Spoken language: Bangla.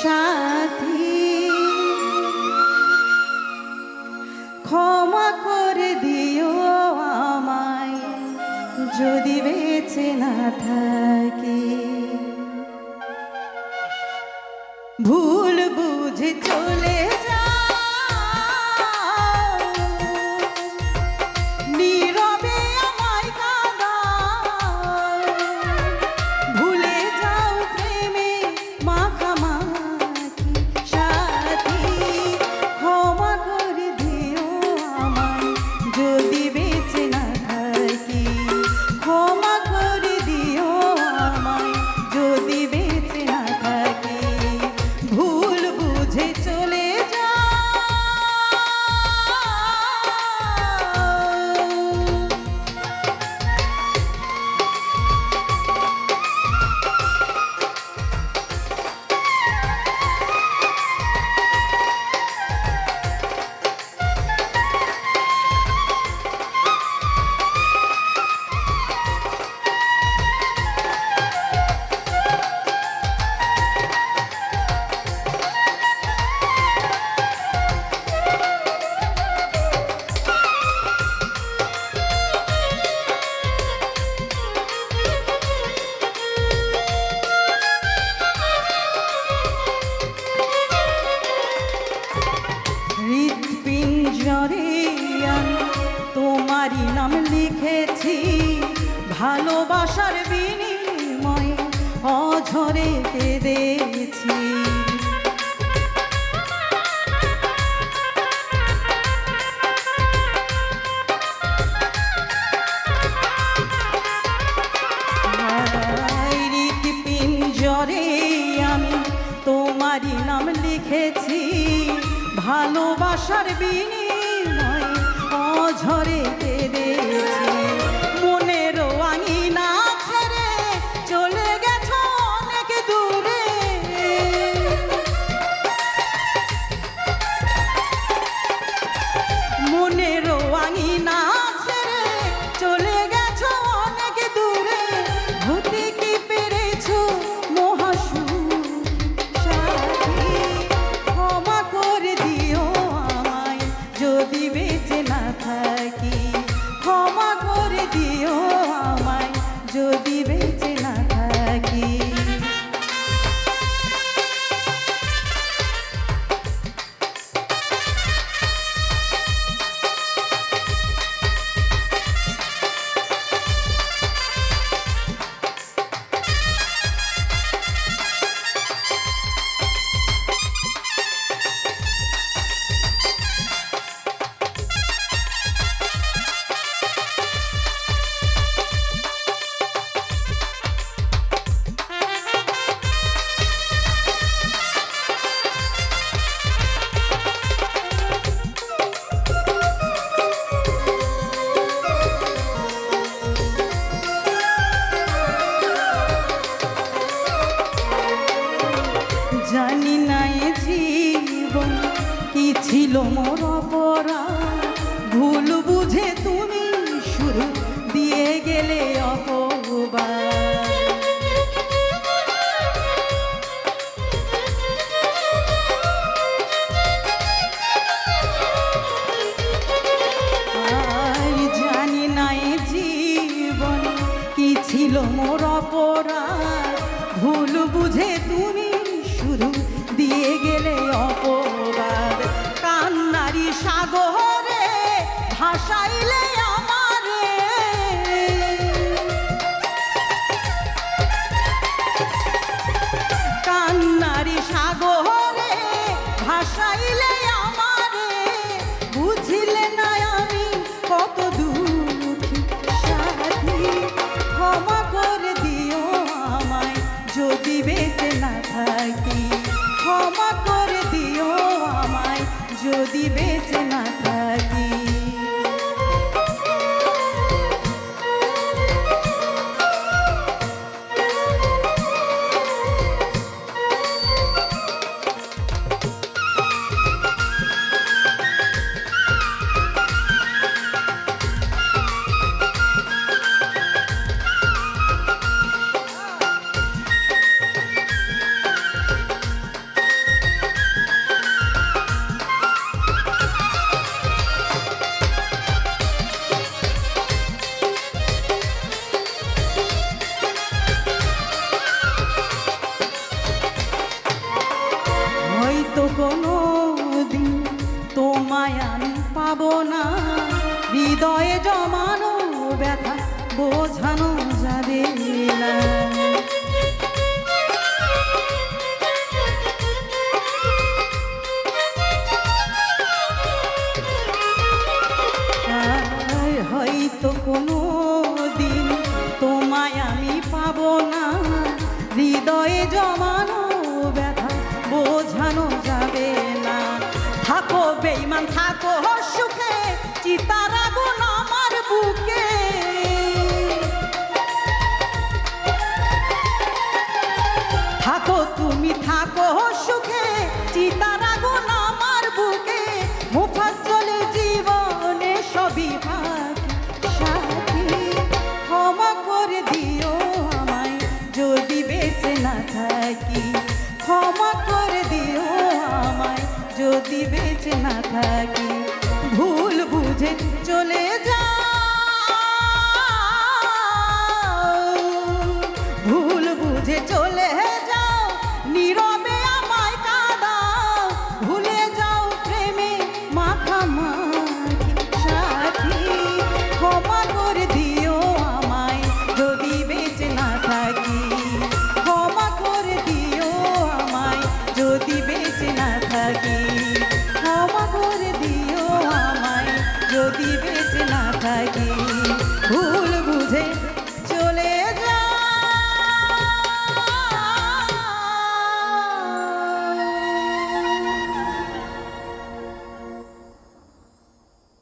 সাথী ক্ষমা করে দিও আমায় যদি বেঁচে না থাকি। ভুল বুঝে চলে নীরবে আমায় কাঁদাও, ভুলে যাও প্রেমে মাখামাখি। সাথী ক্ষমা করে দিও আমায় যদি বেঁচে না থাকি। ক্ষমা করে দিও আমায় যদি বেঁচে না থাকি। ভুল বুঝে চলে যাও। হৃৎপিঞ্জরে আমি তোমারই নাম লিখেছি, ভালোবাসার বিনিময়ে অঝরে কেঁদেছি। হৃৎপিঞ্জরে আমি তোমারই নাম লিখেছি, ভালোবাসার বিনিময়ে অঝরে কেঁদেছি। মনের আঙিনা ছেড়ে চলে গেছো অনেক দূরে, মনের আঙিনা ছেড়ে চলে গেছো অনেক দূরে। হতে কি পেরেছো মহাসুখ সাথী, ক্ষমা করে দিও আমায় যদি বেঁচে না থাকি। ক্ষমা করে দিও আমায় যদি বেঁচে না থাকি। জানি না এ জীবন কি ছিল মোর অপরাধ, ভুল বুঝে তুমি শুরু দিয়ে গেলে অপবাদ। আর জানি না এ জীবন কি ছিল মোর অপরাধ, ভুল বুঝে তুমি শুরু দিয়ে গেলে অপবাদ। কান্নারি সাগরে ভাসাইলে আমারে, কান্নারি সাগরে ভাসাইলে আমারে। বুঝিলে না আমি কত দুঃখী সাথী, ক্ষমা করে দিও আমায় যদি বেঁচে না থাকি। ক্ষমা করে দিও আমায় যদি বেঁচে না থাকি। কোনো দিন তোমায় আমি পাবো না, হৃদয়ে জমানো ব্যথা বোঝানো যাবে না। হয়তো কোনো দিন তোমায় আমি পাবো না, হৃদয়ে জমানো ব্যথা বোঝানো যাবে না। থাকো বেঈমান থাকো সুখে, চিতার আগুন আমার বুকে। থাকো তুমি থাকো সুখে, চিতার আগুন আমার বুকে। মুফাজ্জলের জীবনে সবই বাকি সাথী, ক্ষমা করে দিও আমায় যদি বেঁচে না থাকি। ক্ষমা করে দিও আমায় যদি বেঁচে না থাকি। ভুল বুঝে চলে যা